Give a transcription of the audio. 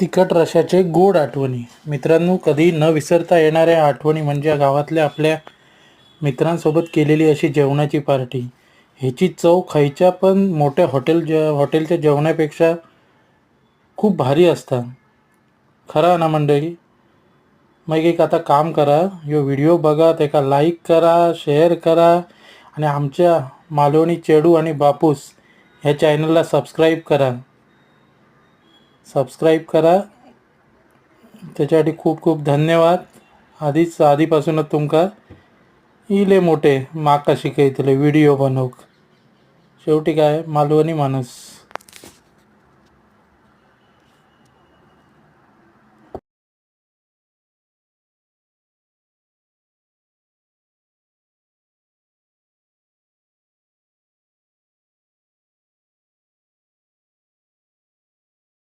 तिखट रश्याचे गोड आठवणी. मित्रांनो, कधी न विसरता येणाऱ्या आठवणी म्हणजे गावातल्या आपल्या मित्रांसोबत केलेली अशी जेवणाची पार्टी. ह्याची चव खायच्या पण मोठ्या हॉटेलच्या जेवणापेक्षा खूप भारी असता. खरा ना मंडळी? मग एक आता काम करा, ह्यो व्हिडिओ बघा, त्याका लाईक करा, शेअर करा आणि आमच्या मालवणी चेडू आणि बापूस ह्या चॅनलला सबस्क्राईब करा. त्याच्यासाठी खूप खूप धन्यवाद. आधीपासूनच तुमका इले मोठे माका शिकयतले व्हिडिओ बनवूक. शेवटी काय, मालवणी माणूस.